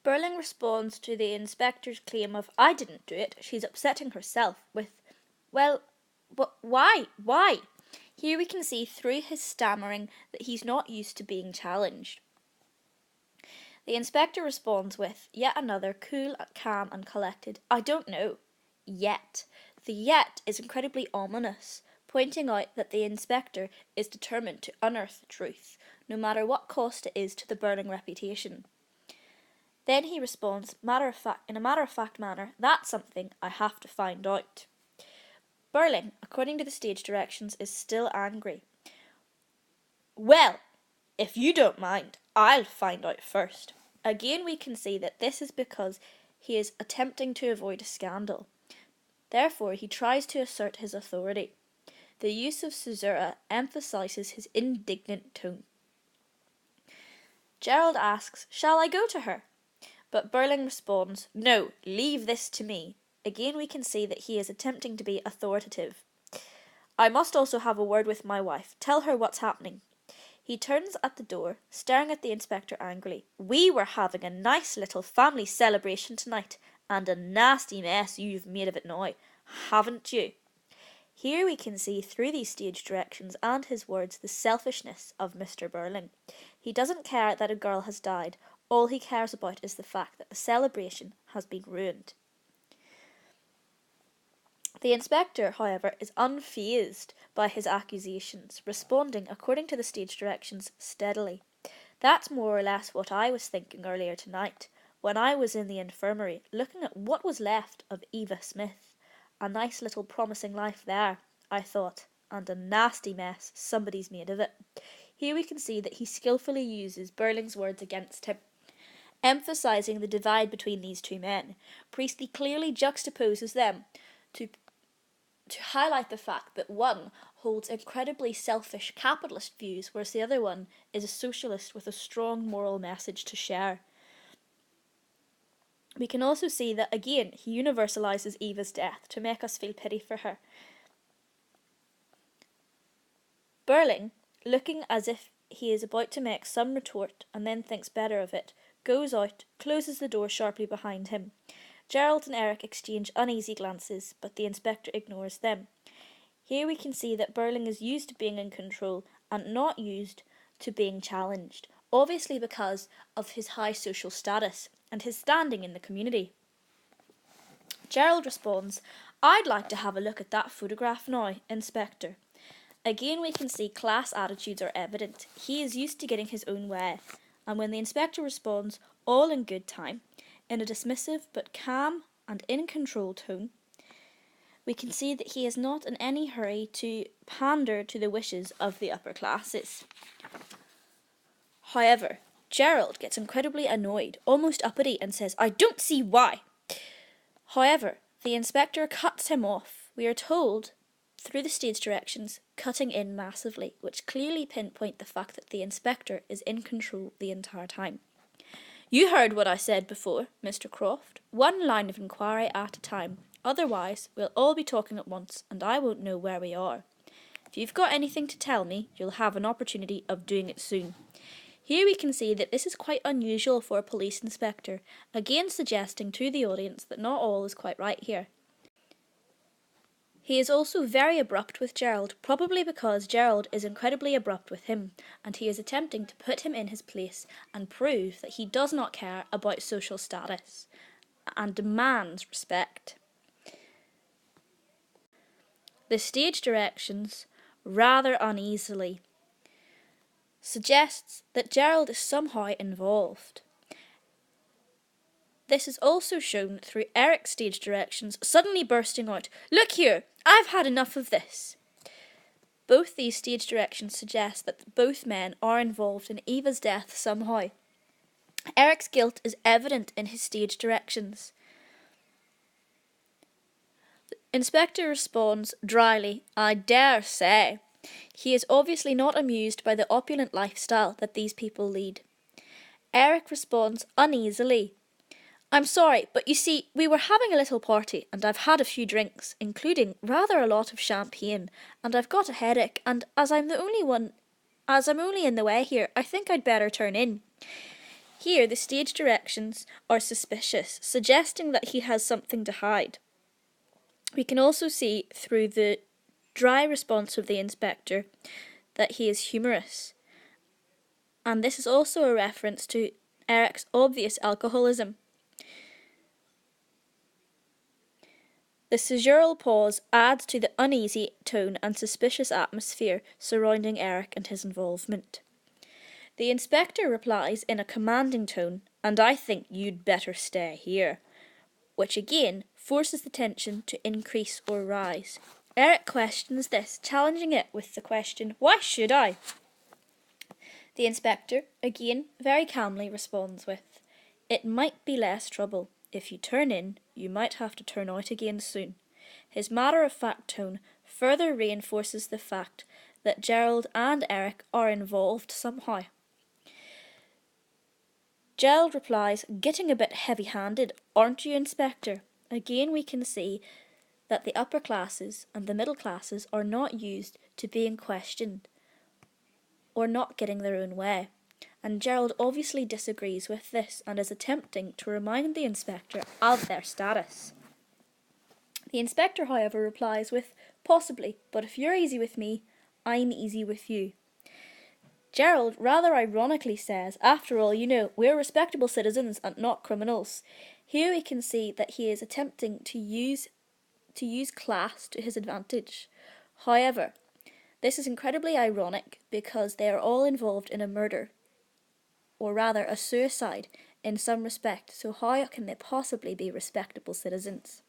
Burling responds to the inspector's claim of, "I didn't do it, she's upsetting herself," with, "Well, but why? Why?" Here we can see through his stammering that he's not used to being challenged. The inspector responds with yet another cool, calm and collected, "I don't know. Yet." The yet is incredibly ominous, pointing out that the inspector is determined to unearth the truth, no matter what cost it is to the Burling reputation. Then he responds in a matter-of-fact manner, "That's something I have to find out." Burling, according to the stage directions, is still angry. "Well, if you don't mind, I'll find out first." Again, we can see that this is because he is attempting to avoid a scandal. Therefore, he tries to assert his authority. The use of caesura emphasises his indignant tone. Gerald asks, "Shall I go to her?" But Burling responds, "No, leave this to me." Again, we can see that he is attempting to be authoritative. "I must also have a word with my wife. Tell her what's happening." He turns at the door, staring at the inspector angrily. "We were having a nice little family celebration tonight, and a nasty mess you've made of it now, haven't you?" Here we can see through these stage directions and his words the selfishness of Mr. Burling. He doesn't care that a girl has died. All he cares about is the fact that the celebration has been ruined. The inspector, however, is unfazed by his accusations, responding, according to the stage directions, steadily. "That's more or less what I was thinking earlier tonight, when I was in the infirmary, looking at what was left of Eva Smith. A nice little promising life there, I thought, and a nasty mess somebody's made of it." Here we can see that he skillfully uses Burling's words against him, emphasising the divide between these two men. Priestley clearly juxtaposes them to highlight the fact that one holds incredibly selfish capitalist views, whereas the other one is a socialist with a strong moral message to share. We can also see that, again, he universalises Eva's death to make us feel pity for her. Burling, looking as if he is about to make some retort and then thinks better of it, goes out, closes the door sharply behind him. Gerald and Eric exchange uneasy glances, but the inspector ignores them. Here we can see that Burling is used to being in control and not used to being challenged, obviously because of his high social status and his standing in the community. Gerald responds, "I'd like to have a look at that photograph now, Inspector." Again, we can see class attitudes are evident. He is used to getting his own way, and when the inspector responds, all in good time, in a dismissive but calm and in control tone, we can see that he is not in any hurry to pander to the wishes of the upper classes. However, Gerald gets incredibly annoyed, almost uppity, and says, "I don't see why." However, the inspector cuts him off. We are told, through the stage directions, cutting in massively, which clearly pinpoint the fact that the inspector is in control the entire time. "You heard what I said before, Mr. Croft. One line of inquiry at a time. Otherwise, we'll all be talking at once, and I won't know where we are. If you've got anything to tell me, you'll have an opportunity of doing it soon." Here we can see that this is quite unusual for a police inspector, again suggesting to the audience that not all is quite right here. He is also very abrupt with Gerald, probably because Gerald is incredibly abrupt with him, and he is attempting to put him in his place and prove that he does not care about social status and demands respect. The stage directions, rather uneasily, suggests that Gerald is somehow involved. This is also shown through Eric's stage directions suddenly bursting out, "Look here, I've had enough of this." Both these stage directions suggest that both men are involved in Eva's death somehow. Eric's guilt is evident in his stage directions. The inspector responds dryly, "I dare say." He is obviously not amused by the opulent lifestyle that these people lead. Eric responds uneasily, "I'm sorry, but you see, we were having a little party, and I've had a few drinks, including rather a lot of champagne, and I've got a headache, and as I'm only in the way here, I think I'd better turn in." Here, the stage directions are suspicious, suggesting that he has something to hide. We can also see through the dry response of the inspector that he is humorous. And this is also a reference to Eric's obvious alcoholism. The caesural pause adds to the uneasy tone and suspicious atmosphere surrounding Eric and his involvement. The inspector replies in a commanding tone, "And I think you'd better stay here," which again forces the tension to increase or rise. Eric questions this, challenging it with the question, "Why should I?" The inspector, again very calmly, responds with, "It might be less trouble. If you turn in, you might have to turn out again soon." His matter-of-fact tone further reinforces the fact that Gerald and Eric are involved somehow. Gerald replies, "Getting a bit heavy-handed, aren't you, Inspector?" Again we can see that the upper classes and the middle classes are not used to being questioned or not getting their own way. And Gerald obviously disagrees with this and is attempting to remind the inspector of their status. The inspector, however, replies with, "Possibly, but if you're easy with me, I'm easy with you." Gerald rather ironically says, "After all, you know, we're respectable citizens and not criminals." Here we can see that he is attempting to use class to his advantage. However, this is incredibly ironic because they are all involved in a murder, or rather a suicide in some respect, so how can they possibly be respectable citizens?